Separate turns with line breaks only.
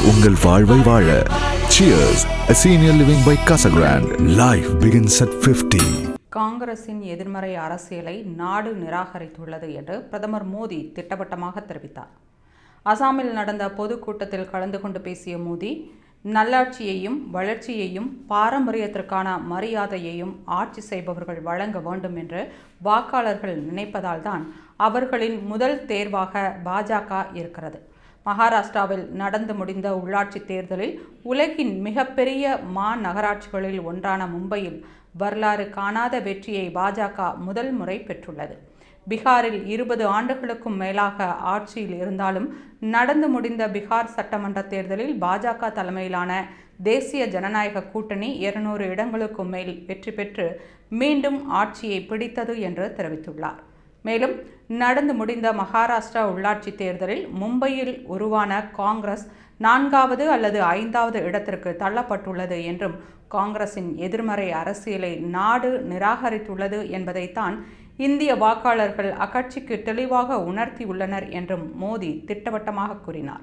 உங்கள் வாழ்வை வாழ. Cheers, a senior living by Casa Grande. Life begins at 50.
காங்கிரசின் எதிர்மறை அரசியலை நாடு நிராகரித்துள்ளது என்று பிரதமர் மோடி திட்டவட்டமாக தெரிவித்தார். அசாமில் நடந்த பொதுக்கூட்டத்தில் கலந்து கொண்டு பேசிய மோடி, நல்லாட்சியையும் வளர்ச்சியையும் பாரம்பரியத்திற்கான மரியாதையையும் ஆட்சி செய்பவர்கள் வழங்க வேண்டும் என்று வாக்காளர்கள் நினைப்பதால் தான் அவர்களின் முதல் தேர்வாக பாஜக இருக்கிறது. மகாராஷ்டிராவில் நடந்து முடிந்த உள்ளாட்சி தேர்தலில் உலகின் மிகப்பெரிய மாநகராட்சிகளில் ஒன்றான மும்பையில் வரலாறு காணாத வெற்றியை பாஜக முதல் முறை பெற்றுள்ளது. பீகாரில் 20 ஆண்டுகளுக்கும் மேலாக ஆட்சியில் இருந்தாலும் நடந்து முடிந்த பீகார் சட்டமன்ற தேர்தலில் பாஜக தலைமையிலான தேசிய ஜனநாயக கூட்டணி 200 இடங்களுக்கும் மேல் வெற்றி பெற்று மீண்டும் ஆட்சியை பிடித்தது என்று தெரிவித்துள்ளார். மேலும் நடந்து முடிந்த மகாராஷ்டிரா உள்ளாட்சி தேர்தலில் மும்பையில் உருவான காங்கிரஸ் 4வது அல்லது 5வது இடத்திற்கு தள்ளப்பட்டுள்ளது என்றும் காங்கிரசின் எதிர்மறை அரசியலை நாடு நிராகரித்துள்ளது என்பதைத்தான் இந்திய வாக்காளர்கள் அக்கட்சிக்கு தெளிவாக உணர்த்தியுள்ளனர் என்றும் மோடி திட்டவட்டமாக கூறினார்.